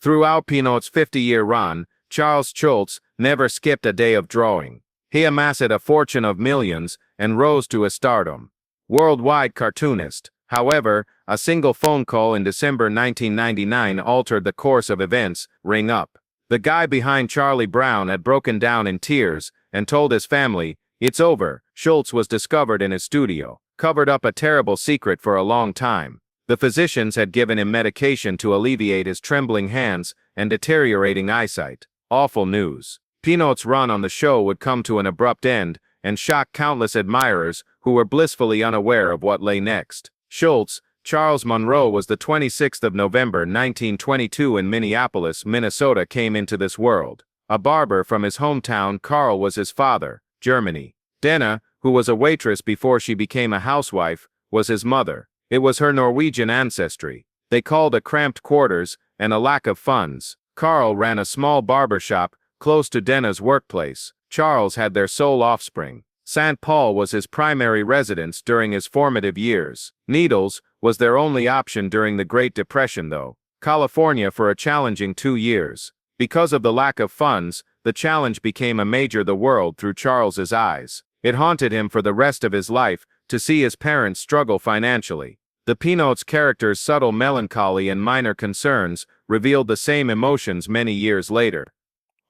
Throughout Pinot's 50-year run, Charles Schulz never skipped a day of drawing. He amassed a fortune of millions and rose to a stardom. Worldwide cartoonist. However, a single phone call in December 1999 altered the course of events. Ring up. The guy behind Charlie Brown had broken down in tears and told his family, "It's over." Schulz was discovered in his studio, covered up a terrible secret for a long time. The physicians had given him medication to alleviate his trembling hands and deteriorating eyesight. Awful news. Pinot's run on the show would come to an abrupt end and shock countless admirers who were blissfully unaware of what lay next. Schulz, Charles Monroe, was the 26th of November 1922 in Minneapolis, Minnesota, came into this world. A barber from his hometown, Carl, was his father. Germany. Dena, who was a waitress before she became a housewife, was his mother. It was her Norwegian ancestry. They called a cramped quarters and a lack of funds. Carl ran a small barber shop close to Dena's workplace. Charles had their sole offspring. St. Paul was his primary residence during his formative years. Needles was their only option during the Great Depression, though. California for a challenging 2 years. Because of the lack of funds, the challenge became a major the world through Charles's eyes. It haunted him for the rest of his life to see his parents struggle financially. The Pinot's character's subtle melancholy and minor concerns revealed the same emotions many years later.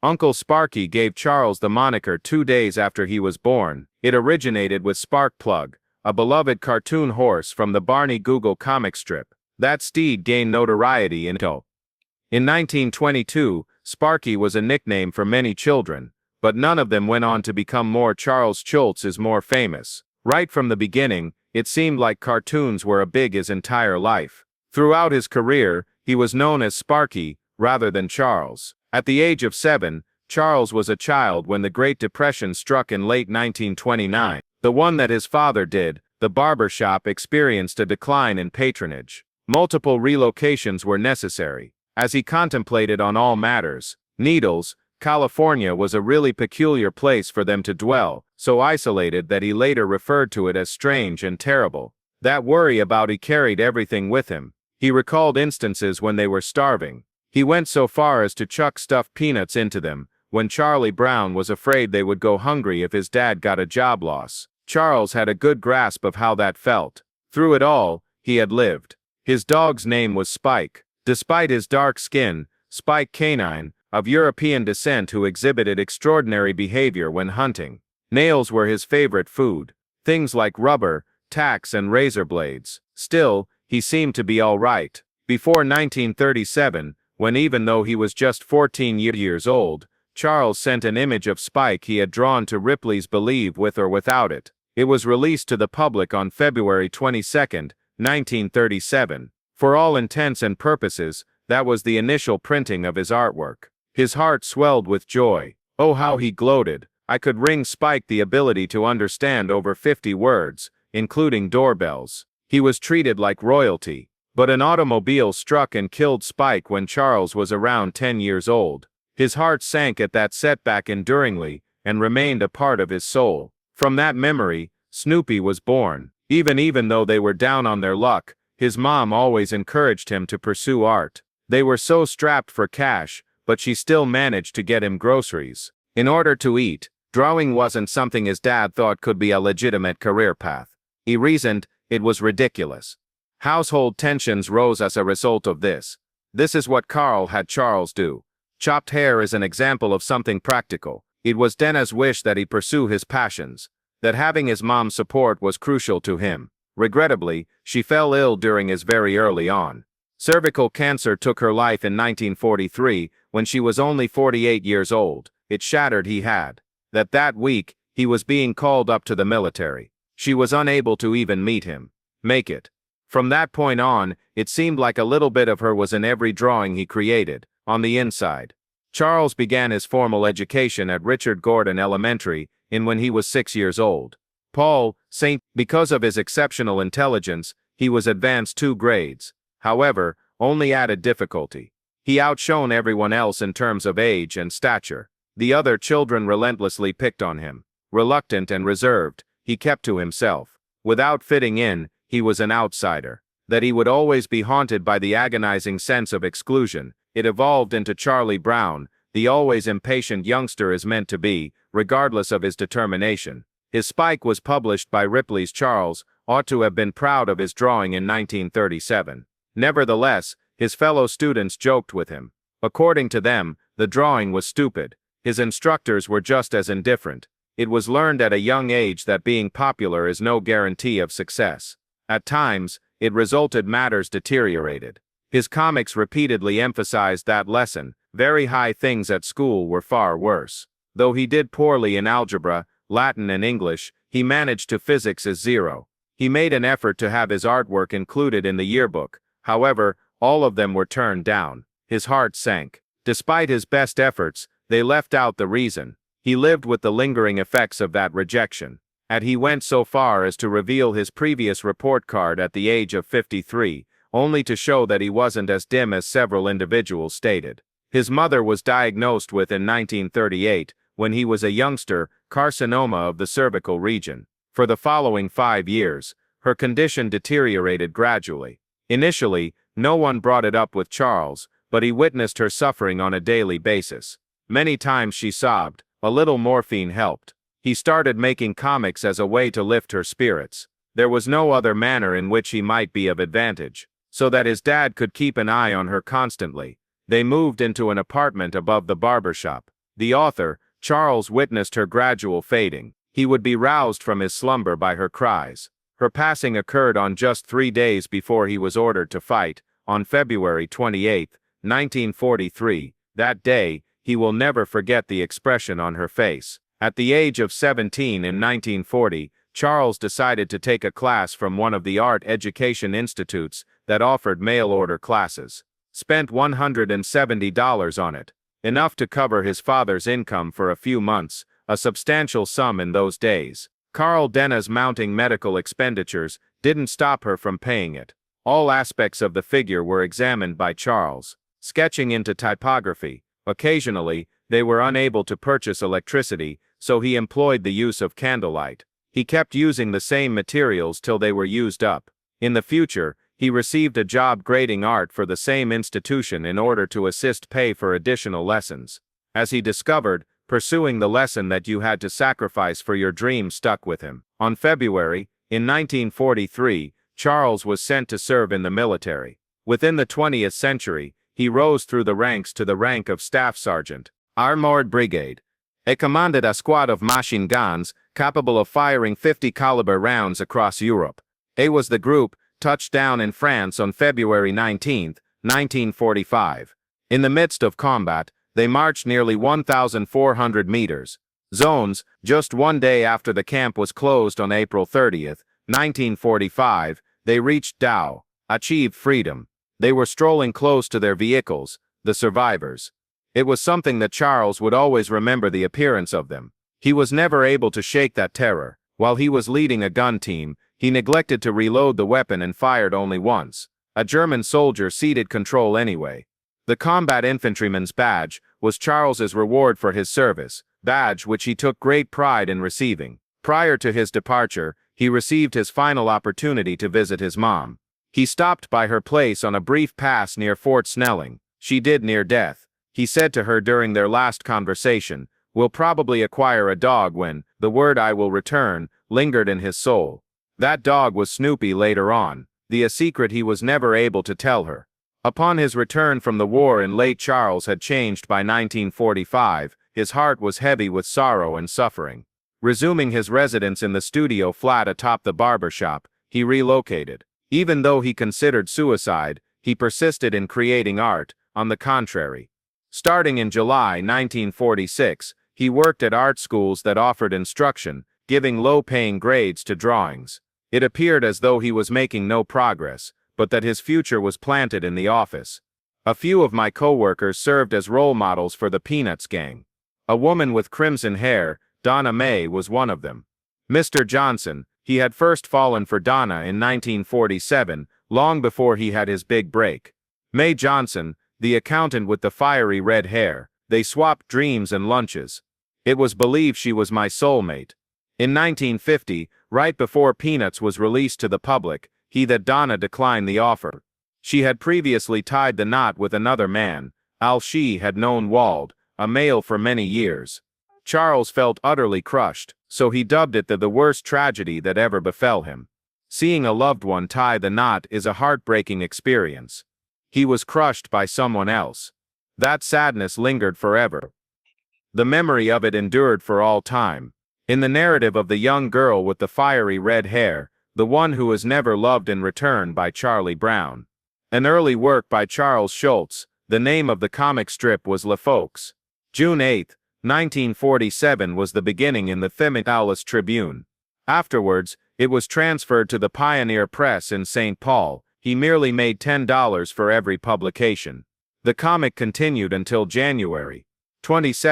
Uncle Sparky gave Charles the moniker 2 days after he was born. It originated with Sparkplug, a beloved cartoon horse from the Barney Google comic strip. That steed gained notoriety in Todo. In 1922, Sparky was a nickname for many children, but none of them went on to become more. Charles Schulz is more famous. Right from the beginning, it seemed like cartoons were a big his entire life. Throughout his career, he was known as Sparky rather than Charles. At the age of 7, Charles was a child when the Great Depression struck in late 1929. The one that his father did, the barber shop, experienced a decline in patronage. Multiple relocations were necessary. As he contemplated on all matters, Needles, California was a really peculiar place for them to dwell, so isolated that he later referred to it as strange and terrible. That worry about he carried everything with him. He recalled instances when they were starving. He went so far as to chuck stuffed peanuts into them, when Charlie Brown was afraid they would go hungry if his dad got a job loss. Charles had a good grasp of how that felt. Through it all, he had lived. His dog's name was Spike. Despite his dark skin, Spike Canine, of European descent who exhibited extraordinary behavior when hunting. Nails were his favorite food. Things like rubber, tacks and razor blades. Still, he seemed to be all right. Before 1937, when even though he was just 14 years old, Charles sent an image of Spike he had drawn to Ripley's Believe with or Without It. It was released to the public on February 22, 1937. For all intents and purposes, that was the initial printing of his artwork. His heart swelled with joy. Oh, how he gloated. I could ring Spike the ability to understand over 50 words, including doorbells. He was treated like royalty. But an automobile struck and killed Spike when Charles was around 10 years old. His heart sank at that setback enduringly, and remained a part of his soul. From that memory, Snoopy was born. Even though they were down on their luck, his mom always encouraged him to pursue art. They were so strapped for cash, but she still managed to get him groceries. In order to eat, drawing wasn't something his dad thought could be a legitimate career path. He reasoned it was ridiculous. Household tensions rose as a result of this. This is what Carl had Charles do. Chopped hair is an example of something practical. It was Dena's wish that he pursue his passions. That having his mom's support was crucial to him. Regrettably, she fell ill during his very early on. Cervical cancer took her life in 1943 when she was only 48 years old. It shattered he had. That week, he was being called up to the military. She was unable to even meet him. Make it. From that point on, it seemed like a little bit of her was in every drawing he created, on the inside. Charles began his formal education at Richard Gordon Elementary when he was 6 years old. Paul, St. Because of his exceptional intelligence, he was advanced 2 grades. However, only added difficulty. He outshone everyone else in terms of age and stature. The other children relentlessly picked on him. Reluctant and reserved, he kept to himself. Without fitting in, he was an outsider. That he would always be haunted by the agonizing sense of exclusion. it evolved into Charlie Brown, the always impatient youngster is meant to be, regardless of his determination. His Spike was published by Ripley's. Charles ought to have been proud of his drawing in 1937. Nevertheless, his fellow students joked with him. According to them, the drawing was stupid. His instructors were just as indifferent. It was learned at a young age that being popular is no guarantee of success. At times, it resulted matters deteriorated. His comics repeatedly emphasized that lesson. Very high things at school were far worse. Though he did poorly in algebra, Latin and English, he managed to physics as zero. He made an effort to have his artwork included in the yearbook. However, all of them were turned down. His heart sank. Despite his best efforts, they left out the reason. He lived with the lingering effects of that rejection. And he went so far as to reveal his previous report card at the age of 53, only to show that he wasn't as dim as several individuals stated. His mother was diagnosed with in 1938, when he was a youngster, carcinoma of the cervical region. For the following 5 years, her condition deteriorated gradually. Initially, no one brought it up with Charles, but he witnessed her suffering on a daily basis. Many times she sobbed. A little morphine helped. He started making comics as a way to lift her spirits. There was no other manner in which he might be of advantage, so that his dad could keep an eye on her constantly. They moved into an apartment above the barbershop. The author, Charles, witnessed her gradual fading. He would be roused from his slumber by her cries. Her passing occurred on just 3 days before he was ordered to fight, on February 28, 1943. That day, he will never forget the expression on her face. At the age of 17 in 1940, Charles decided to take a class from one of the art education institutes that offered mail-order classes. Spent $170 on it, enough to cover his father's income for a few months, a substantial sum in those days. Carl Denna's mounting medical expenditures didn't stop her from paying it. All aspects of the figure were examined by Charles, sketching into typography. Occasionally, they were unable to purchase electricity, so he employed the use of candlelight. He kept using the same materials till they were used up. In the future, he received a job grading art for the same institution in order to assist pay for additional lessons. As he discovered, pursuing the lesson that you had to sacrifice for your dream stuck with him. On February, in 1943, Charles was sent to serve in the military. Within the 20th century, he rose through the ranks to the rank of Staff Sergeant, Armored Brigade. He commanded a squad of machine guns capable of firing 50-caliber rounds across Europe. He was the group touched down in France on February 19, 1945. In the midst of combat, they marched nearly 1,400 meters. Zones, just 1 day after the camp was closed on April 30, 1945, they reached Dao, achieved freedom. They were strolling close to their vehicles, the survivors. It was something that Charles would always remember, the appearance of them. He was never able to shake that terror. While he was leading a gun team, he neglected to reload the weapon and fired only once. A German soldier ceded control anyway. The combat infantryman's badge was Charles's reward for his service, badge which he took great pride in receiving. Prior to his departure, he received his final opportunity to visit his mom. He stopped by her place on a brief pass near Fort Snelling. She died near death. He said to her during their last conversation, "We'll probably acquire a dog when the word 'I will return' lingered in his soul." That dog was Snoopy later on, a secret he was never able to tell her. Upon his return from the war in late Charles had changed by 1945, his heart was heavy with sorrow and suffering. Resuming his residence in the studio flat atop the barber shop, he relocated. Even though he considered suicide, he persisted in creating art. On the contrary. Starting in July 1946, he worked at art schools that offered instruction, giving low-paying grades to drawings. It appeared as though he was making no progress, but that his future was planted in the office. A few of my co-workers served as role models for the Peanuts gang. A woman with crimson hair, Donna May, was one of them. Mr. Johnson, he had first fallen for Donna in 1947, long before he had his big break. May Johnson, the accountant with the fiery red hair, they swapped dreams and lunches. It was believed she was my soulmate. In 1950, right before Peanuts was released to the public, Donna declined the offer. She had previously tied the knot with another man, Al-Shi had known Wald, a male, for many years. Charles felt utterly crushed, so he dubbed it the worst tragedy that ever befell him. Seeing a loved one tie the knot is a heartbreaking experience. He was crushed by someone else. That sadness lingered forever. The memory of it endured for all time. In the narrative of the young girl with the fiery red hair, the one who was never loved in return, by Charlie Brown. An early work by Charles Schulz, the name of the comic strip was Le Folks. June 8, 1947 was the beginning in the Themitalis Tribune. Afterwards, it was transferred to the Pioneer Press in St. Paul. He merely made $10 for every publication. The comic continued until January 22,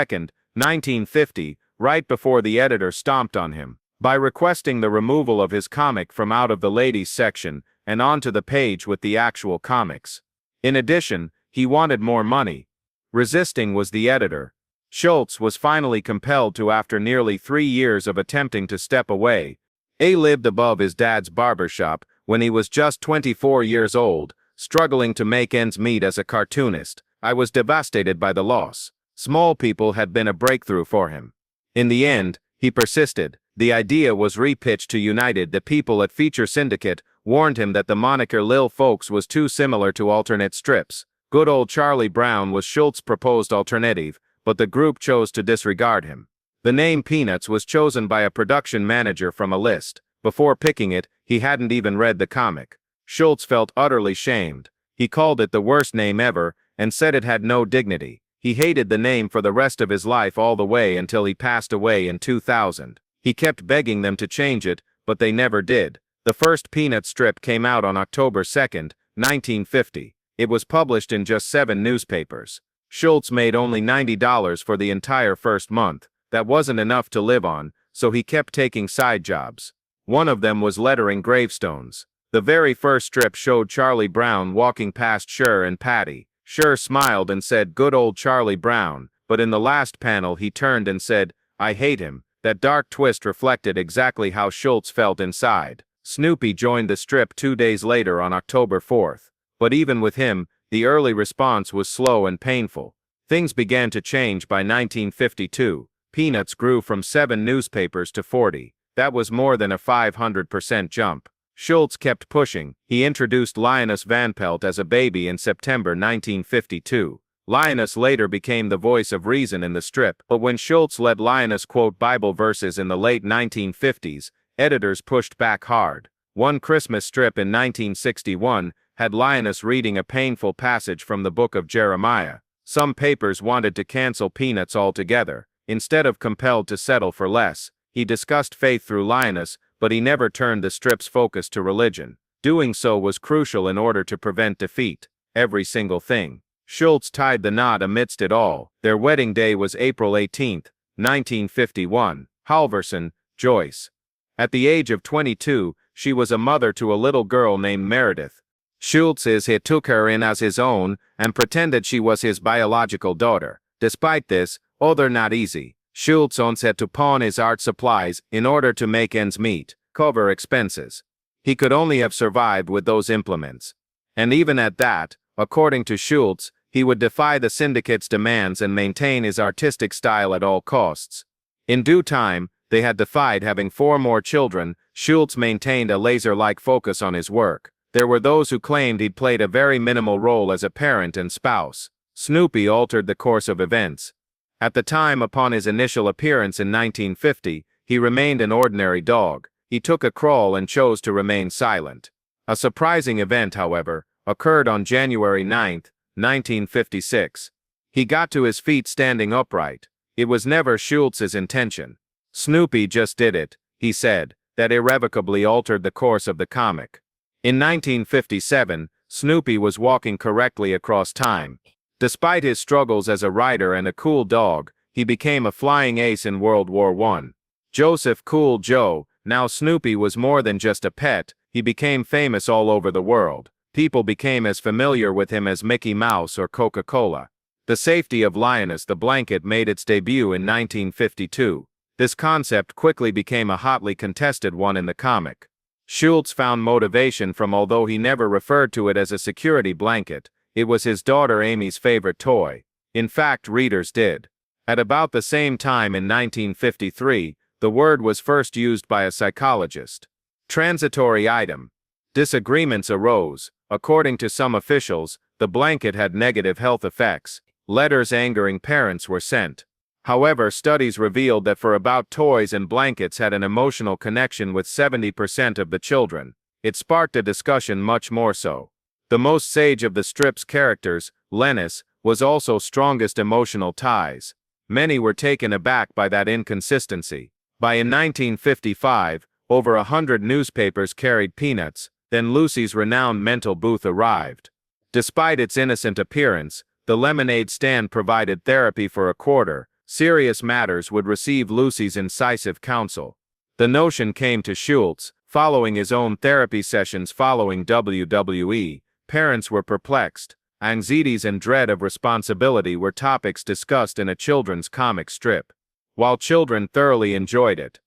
1950, right before the editor stomped on him by requesting the removal of his comic from out of the ladies section and onto the page with the actual comics. In addition, he wanted more money. Resisting was the editor. Schulz was finally compelled to, after nearly 3 years of attempting to step away. He lived above his dad's barbershop when he was just 24 years old, struggling to make ends meet as a cartoonist. I was devastated by the loss. Small People had been a breakthrough for him. In the end, he persisted. The idea was repitched to United. The people at Feature Syndicate warned him that the moniker Lil Folks was too similar to alternate strips. Good old Charlie Brown was Schultz's proposed alternative, but the group chose to disregard him. The name Peanuts was chosen by a production manager from a list. Before picking it, he hadn't even read the comic. Schulz felt utterly shamed. He called it the worst name ever, and said it had no dignity. He hated the name for the rest of his life, all the way until he passed away in 2000. He kept begging them to change it, but they never did. The first Peanut strip came out on October 2, 1950. It was published in just 7 newspapers. Schulz made only $90 for the entire first month. That wasn't enough to live on, so he kept taking side jobs. One of them was lettering gravestones. The very first strip showed Charlie Brown walking past Cher and Patty. Cher smiled and said, "Good old Charlie Brown," but in the last panel he turned and said, "I hate him." That dark twist reflected exactly how Schulz felt inside. Snoopy joined the strip 2 days later on October 4. But even with him, the early response was slow and painful. Things began to change by 1952. Peanuts grew from 7 newspapers to 40. That was more than a 500% jump. Schulz kept pushing. He introduced Linus Van Pelt as a baby in September 1952. Linus later became the voice of reason in the strip, but when Schulz let Linus quote Bible verses in the late 1950s, editors pushed back hard. One Christmas strip in 1961 had Linus reading a painful passage from the book of Jeremiah. Some papers wanted to cancel Peanuts altogether. Instead of compelled to settle for less, he discussed faith through Linus, but he never turned the strip's focus to religion. Doing so was crucial in order to prevent defeat. Every single thing. Schulz tied the knot amidst it all. Their wedding day was April 18, 1951. Halverson, Joyce. At the age of 22, she was a mother to a little girl named Meredith. Schulz he took her in as his own and pretended she was his biological daughter. Despite this, they're not easy. Schulz had to pawn his art supplies in order to make ends meet, cover expenses. He could only have survived with those implements. And even at that, according to Schulz, he would defy the syndicate's demands and maintain his artistic style at all costs. In due time, they had defied having 4 more children. Schulz maintained a laser-like focus on his work. There were those who claimed he'd played a very minimal role as a parent and spouse. Snoopy altered the course of events. At the time upon his initial appearance in 1950, he remained an ordinary dog. He took a crawl and chose to remain silent. A surprising event, however, occurred on January 9, 1956. He got to his feet standing upright. It was never Schulz's intention. Snoopy just did it, he said. That irrevocably altered the course of the comic. In 1957, Snoopy was walking correctly across time. Despite his struggles as a writer and a cool dog, he became a flying ace in World War I. Joseph Cool Joe, now Snoopy was more than just a pet, he became famous all over the world. People became as familiar with him as Mickey Mouse or Coca-Cola. The Safety of Linus the Blanket made its debut in 1952. This concept quickly became a hotly contested one in the comic. Schulz found motivation from, although he never referred to it as a security blanket, It was his daughter Amy's favorite toy. In fact, readers did. At about the same time in 1953, the word was first used by a psychologist. Transitory item. Disagreements arose. According to some officials, the blanket had negative health effects. Letters angering parents were sent. However, studies revealed that for about toys and blankets had an emotional connection with 70% of the children. It sparked a discussion much more so. The most sage of the strip's characters, Linus, was also strongest emotional ties. Many were taken aback by that inconsistency. By 1955, over 100 newspapers carried Peanuts. Then Lucy's renowned mental booth arrived. Despite its innocent appearance, the lemonade stand provided therapy for a quarter. Serious matters would receive Lucy's incisive counsel. The notion came to Schulz, following his own therapy sessions following WWE. Parents were perplexed. Anxieties and dread of responsibility were topics discussed in a children's comic strip. While children thoroughly enjoyed it,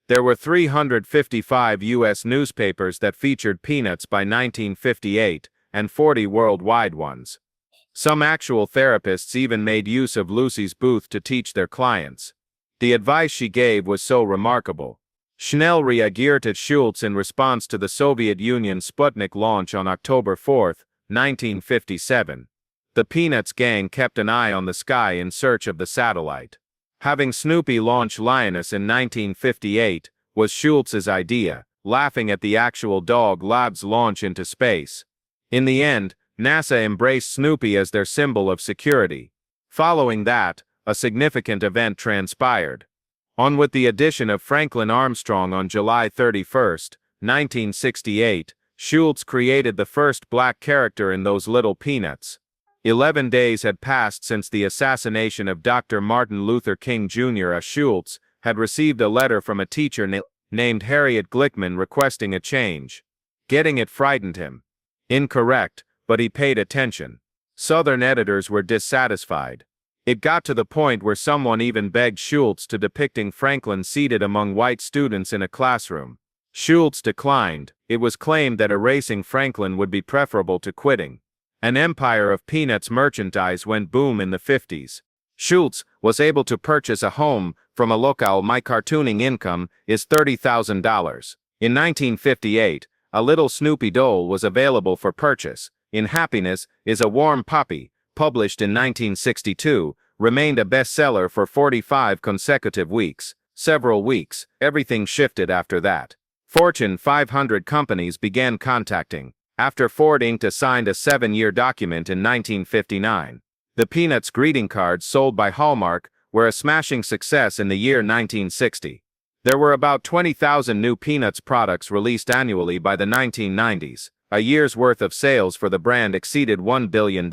there were 355 U.S. newspapers that featured Peanuts by 1958, and 40 worldwide ones. Some actual therapists even made use of Lucy's booth to teach their clients. The advice she gave was so remarkable. Schnell reagierte Schulz in response to the Soviet Union's Sputnik launch on October 4, 1957. The Peanuts gang kept an eye on the sky in search of the satellite. Having Snoopy launch Linus in 1958 was Schulz's idea, laughing at the actual Dog Lab's launch into space. In the end, NASA embraced Snoopy as their symbol of security. Following that, a significant event transpired. On with the addition of Franklin Armstrong on July 31, 1968, Schulz created the first black character in those little Peanuts. 11 days had passed since the assassination of Dr. Martin Luther King Jr. Schulz had received a letter from a teacher named Harriet Glickman requesting a change. Getting it frightened him. Incorrect, but he paid attention. Southern editors were dissatisfied. It got to the point where someone even begged Schulz to depicting Franklin seated among white students in a classroom. Schulz declined. It was claimed that erasing Franklin would be preferable to quitting. An empire of Peanuts merchandise went boom in the 50s. Schulz was able to purchase a home from a locale. My cartooning income is $30,000. In 1958, a little Snoopy doll was available for purchase. In Happiness is a Warm Puppy, published in 1962, remained a bestseller for 45 consecutive weeks. Several weeks, everything shifted after that. Fortune 500 companies began contacting. After Ford Inc. signed a 7-year document in 1959. The Peanuts greeting cards sold by Hallmark were a smashing success in the year 1960. There were about 20,000 new Peanuts products released annually by the 1990s. A year's worth of sales for the brand exceeded $1 billion.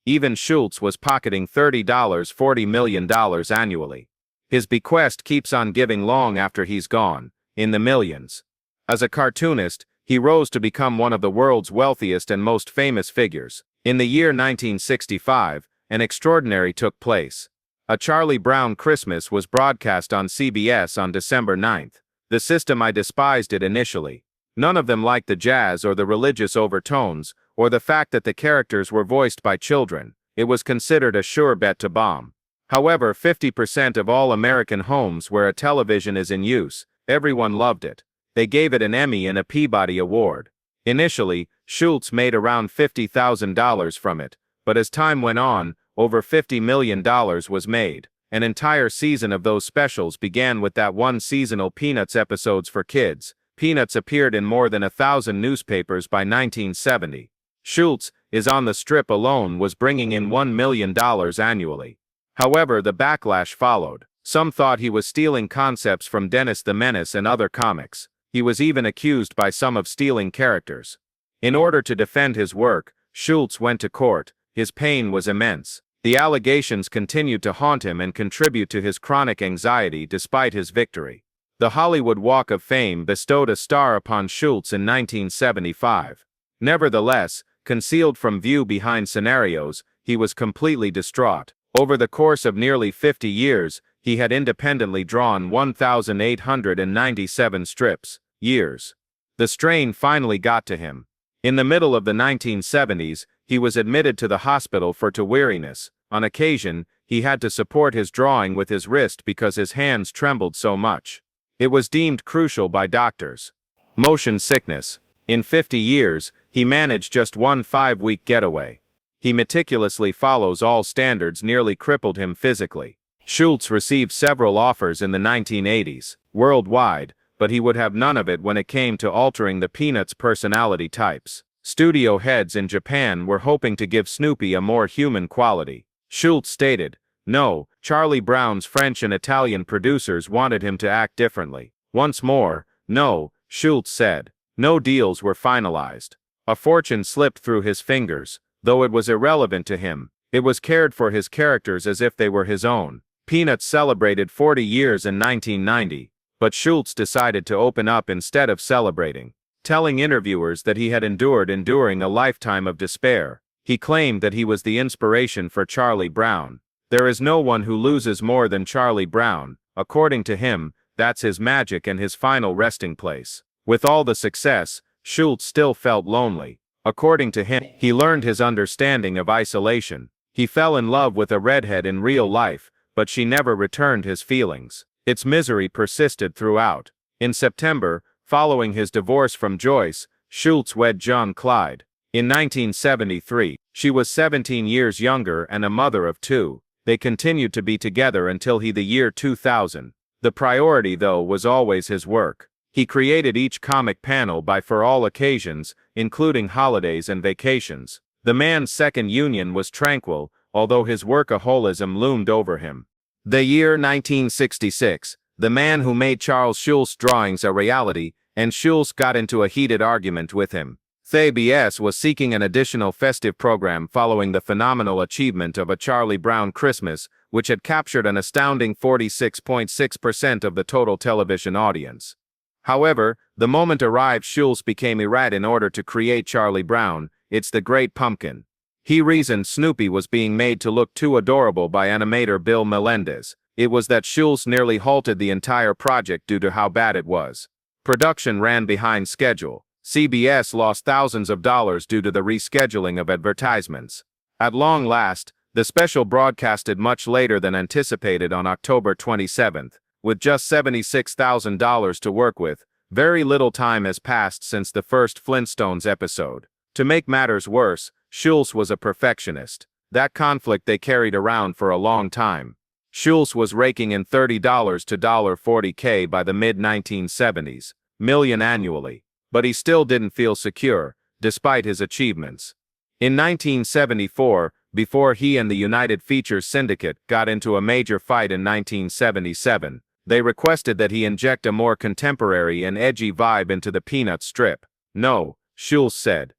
Even Schulz was pocketing $40 million annually. His bequest keeps on giving long after he's gone, in the millions. As a cartoonist, he rose to become one of the world's wealthiest and most famous figures. In the year 1965, an extraordinary took place. A Charlie Brown Christmas was broadcast on CBS on December 9th. The system I despised it initially. None of them liked the jazz or the religious overtones, or the fact that the characters were voiced by children. It was considered a sure bet to bomb. However, 50% of all American homes where a television is in use, everyone loved it. They gave it an Emmy and a Peabody Award. Initially, Schulz made around $50,000 from it, but as time went on, over $50 million was made. An entire season of those specials began with that one seasonal Peanuts episodes for kids. Peanuts appeared in more than 1,000 newspapers by 1970. Schulz is on the strip alone was bringing in $1 million annually. However, the backlash followed. Some thought he was stealing concepts from Dennis the Menace and other comics. He was even accused by some of stealing characters. In order to defend his work, Schulz went to court. His pain was immense. The allegations continued to haunt him and contribute to his chronic anxiety despite his victory. The Hollywood Walk of Fame bestowed a star upon Schulz in 1975. Nevertheless, concealed from view behind scenarios, he was completely distraught. Over the course of nearly 50 years, he had independently drawn 1,897 strips. The strain finally got to him. In the middle of the 1970s, He was admitted to the hospital for weariness. On occasion, he had to support his drawing with his wrist because his hands trembled so much. It was deemed crucial by doctors. Motion sickness. In 50 years, he managed just one 5-week getaway. He meticulously follows all standards nearly crippled him physically. Schulz received several offers in the 1980s, worldwide, but he would have none of it when it came to altering the Peanuts' personality types. Studio heads in Japan were hoping to give Snoopy a more human quality. Schulz stated, "No, Charlie Brown's French and Italian producers wanted him to act differently." Once more, no, Schulz said. No deals were finalized. A fortune slipped through his fingers, though it was irrelevant to him. It was cared for his characters as if they were his own. Peanuts celebrated 40 years in 1990, but Schulz decided to open up instead of celebrating, telling interviewers that he had enduring a lifetime of despair. He claimed that he was the inspiration for Charlie Brown. There is no one who loses more than Charlie Brown. According to him, that's his magic and his final resting place. With all the success, Schulz still felt lonely. According to him, he learned his understanding of isolation. He fell in love with a redhead in real life, but she never returned his feelings. Its misery persisted throughout. In September, following his divorce from Joyce, Schulz wed John Clyde. In 1973, she was 17 years younger and a mother of 2. They continued to be together until the year 2000. The priority, though, was always his work. He created each comic panel for all occasions, including holidays and vacations. The man's second union was tranquil, although his workaholism loomed over him. The year 1966, the man who made Charles Schulz's drawings a reality, and Schulz got into a heated argument with him. CBS was seeking an additional festive program following the phenomenal achievement of A Charlie Brown Christmas, which had captured an astounding 46.6% of the total television audience. However, the moment arrived Schulz became irate in order to create Charlie Brown, It's the Great Pumpkin. He reasoned Snoopy was being made to look too adorable by animator Bill Melendez. It was that Schulz nearly halted the entire project due to how bad it was. Production ran behind schedule. CBS lost thousands of dollars due to the rescheduling of advertisements. At long last, the special broadcasted much later than anticipated on October 27. With just $76,000 to work with, very little time has passed since the first Flintstones episode. To make matters worse, Schulz was a perfectionist. That conflict they carried around for a long time. Schulz was raking in $30 to $40K by the mid-1970s, million annually. But he still didn't feel secure, despite his achievements. In 1974, before he and the United Features Syndicate got into a major fight in 1977, they requested that he inject a more contemporary and edgy vibe into the Peanuts strip. "No," Schulz said.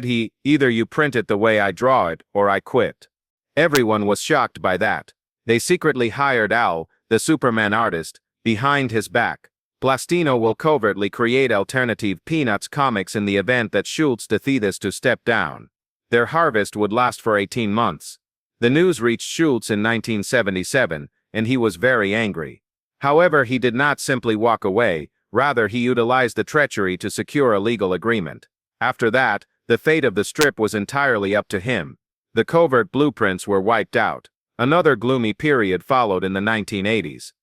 He, "either you print it the way I draw it, or I quit." Everyone was shocked by that. They secretly hired Al, the Superman artist, behind his back. Plastino will covertly create alternative Peanuts comics in the event that Schulz decides to step down. Their harvest would last for 18 months. The news reached Schulz in 1977, and he was very angry. However, he did not simply walk away, rather he utilized the treachery to secure a legal agreement. After that, the fate of the strip was entirely up to him. The covert blueprints were wiped out. Another gloomy period followed in the 1980s.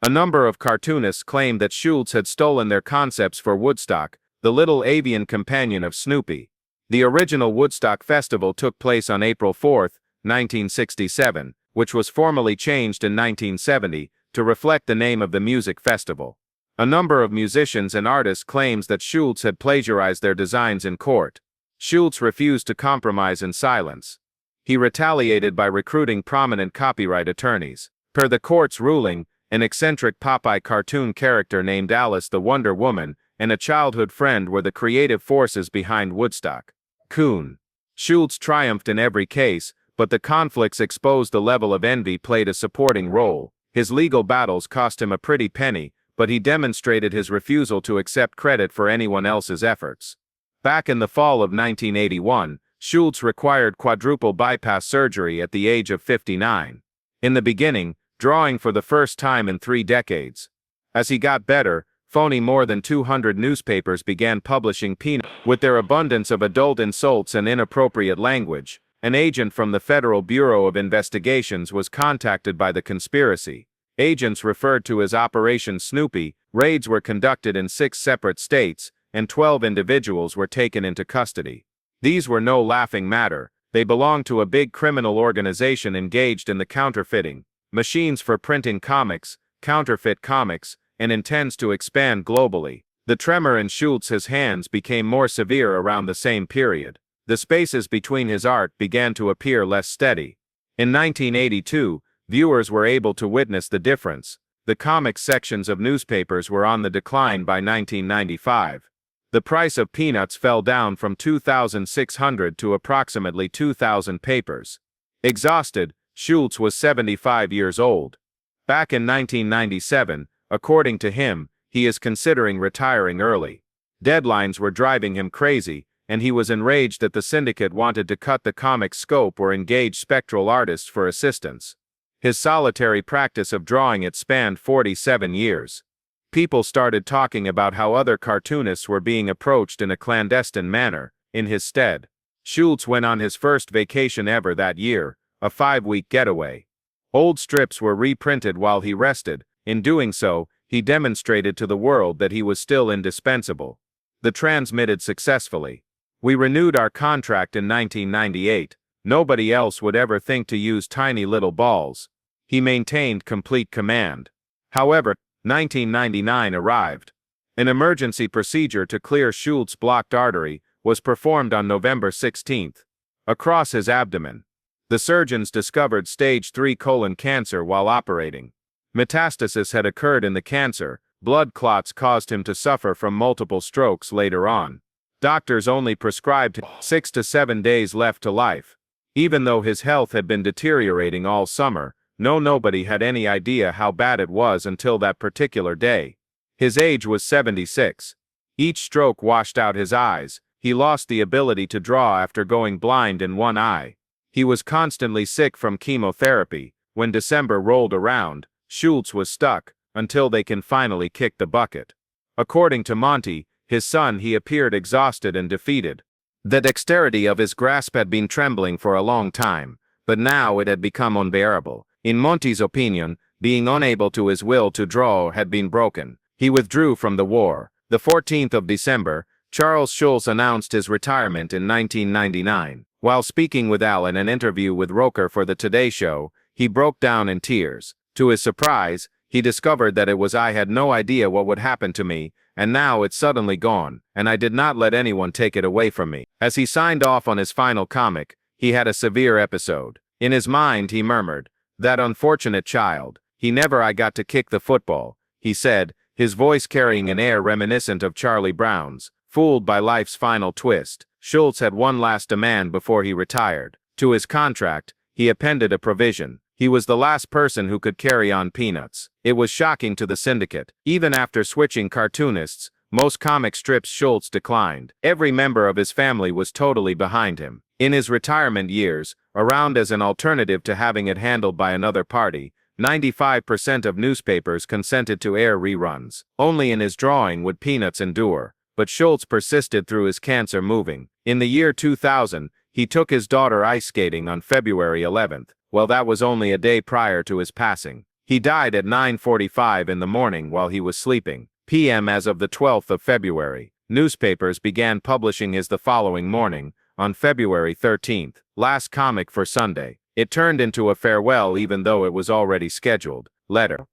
A number of cartoonists claimed that Schulz had stolen their concepts for Woodstock, the little avian companion of Snoopy. The original Woodstock Festival took place on April 4, 1967, which was formally changed in 1970 to reflect the name of the music festival. A number of musicians and artists claims that Schulz had plagiarized their designs in court. Schulz refused to compromise in silence. He retaliated by recruiting prominent copyright attorneys. Per the court's ruling, an eccentric Popeye cartoon character named Alice the Wonder Woman and a childhood friend were the creative forces behind Woodstock. Coon. Schulz triumphed in every case, but the conflicts exposed the level of envy played a supporting role. His legal battles cost him a pretty penny, but he demonstrated his refusal to accept credit for anyone else's efforts. Back in the fall of 1981, Schulz required quadruple bypass surgery at the age of 59. In the beginning, drawing for the first time in 3 decades. As he got better, phony more than 200 newspapers began publishing Peanuts. With their abundance of adult insults and inappropriate language, an agent from the Federal Bureau of Investigations was contacted by the conspiracy. Agents referred to as Operation Snoopy. Raids were conducted in 6 separate states, and 12 individuals were taken into custody. These were no laughing matter. They belonged to a big criminal organization engaged in the counterfeiting machines for printing comics, counterfeit comics, and intends to expand globally. The tremor in Schulz's hands became more severe around the same period. The spaces between his art began to appear less steady. In 1982, viewers were able to witness the difference. The comics sections of newspapers were on the decline by 1995. The price of peanuts fell down from 2,600 to approximately 2,000 papers. Exhausted, Schulz was 75 years old. Back in 1997, according to him, he is considering retiring early. Deadlines were driving him crazy, and he was enraged that the syndicate wanted to cut the comic scope or engage spectral artists for assistance. His solitary practice of drawing it spanned 47 years. People started talking about how other cartoonists were being approached in a clandestine manner, in his stead. Schulz went on his first vacation ever that year, a 5-week getaway. Old strips were reprinted while he rested. In doing so, he demonstrated to the world that he was still indispensable. The transmitted successfully. We renewed our contract in 1998. Nobody else would ever think to use tiny little balls. He maintained complete command. However, 1999 arrived. An emergency procedure to clear Schulz's blocked artery was performed on November 16. Across his abdomen. The surgeons discovered stage 3 colon cancer while operating. Metastasis had occurred in the cancer. Blood clots caused him to suffer from multiple strokes later on. Doctors only prescribed 6 to 7 days left to life. Even though his health had been deteriorating all summer, nobody had any idea how bad it was until that particular day. His age was 76. Each stroke washed out his eyes. He lost the ability to draw after going blind in one eye. He was constantly sick from chemotherapy. When December rolled around, Schulz was stuck, until they can finally kick the bucket. According to Monty, his son, he appeared exhausted and defeated. The dexterity of his grasp had been trembling for a long time, but now it had become unbearable. In Monty's opinion, being unable to his will to draw had been broken. He withdrew from the war. The 14th of December, Charles Schulz announced his retirement in 1999. While speaking with Al in an interview with Roker for the Today Show, he broke down in tears. To his surprise, he discovered that it was I had no idea what would happen to me, and now it's suddenly gone, and I did not let anyone take it away from me. As he signed off on his final comic, he had a severe episode. In his mind, he murmured, "That unfortunate child, I got to kick the football," he said, his voice carrying an air reminiscent of Charlie Brown's. Fooled by life's final twist, Schulz had one last demand before he retired. To his contract, he appended a provision. He was the last person who could carry on Peanuts. It was shocking to the syndicate. Even after switching cartoonists, most comic strips Schulz declined. Every member of his family was totally behind him. In his retirement years, around as an alternative to having it handled by another party, 95% of newspapers consented to air reruns. Only in his drawing would Peanuts endure. But Schulz persisted through his cancer moving. In the year 2000, he took his daughter ice skating on February 11th. Well, that was only a day prior to his passing. He died at 9:45 in the morning while he was sleeping. p.m. as of the 12th of February. Newspapers began publishing his the following morning, on February 13th. Last comic for Sunday. It turned into a farewell even though it was already scheduled. Letter.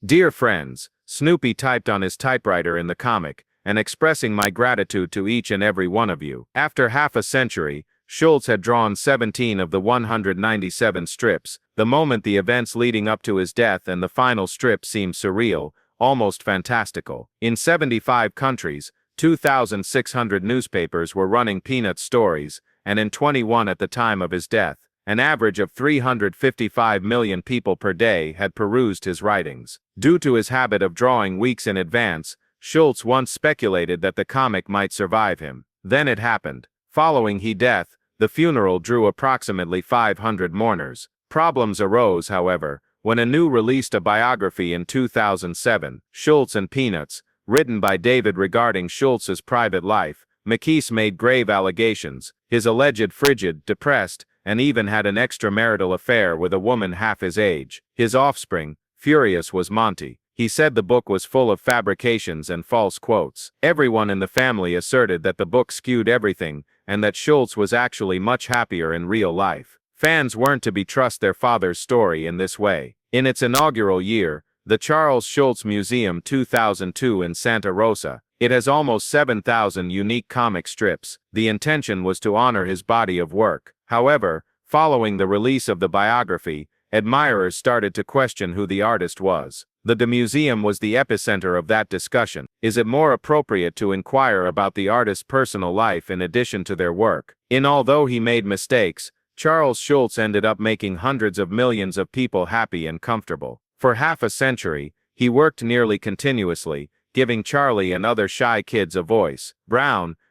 Dear friends, Snoopy typed on his typewriter in the comic, and expressing my gratitude to each and every one of you. After half a century, Schulz had drawn 17 of the 197 strips. The moment the events leading up to his death and the final strip seemed surreal, almost fantastical. In 75 countries, 2,600 newspapers were running Peanuts stories, and in 21 at the time of his death, an average of 355 million people per day had perused his writings. Due to his habit of drawing weeks in advance, Schulz once speculated that the comic might survive him. Then it happened. Following his death, the funeral drew approximately 500 mourners. Problems arose, however, when a new released a biography in 2007, Schulz and Peanuts, written by David regarding Schulz's private life, McKees made grave allegations. His alleged frigid, depressed, and even had an extramarital affair with a woman half his age. His offspring, furious, was Monty. He said the book was full of fabrications and false quotes. Everyone in the family asserted that the book skewed everything and that Schulz was actually much happier in real life. Fans weren't to be trust their father's story in this way. In its inaugural year, the Charles Schulz Museum 2002 in Santa Rosa, it has almost 7,000 unique comic strips. The intention was to honor his body of work. However, following the release of the biography, admirers started to question who the artist was. The museum was the epicenter of that discussion. Is it more appropriate to inquire about the artist's personal life in addition to their work? Although he made mistakes, Charles Schulz ended up making hundreds of millions of people happy and comfortable. For half a century, he worked nearly continuously, giving Charlie and other shy kids a voice,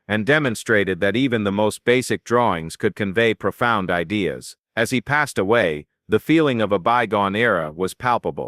and demonstrated that even the most basic drawings could convey profound ideas. As he passed away, the feeling of a bygone era was palpable.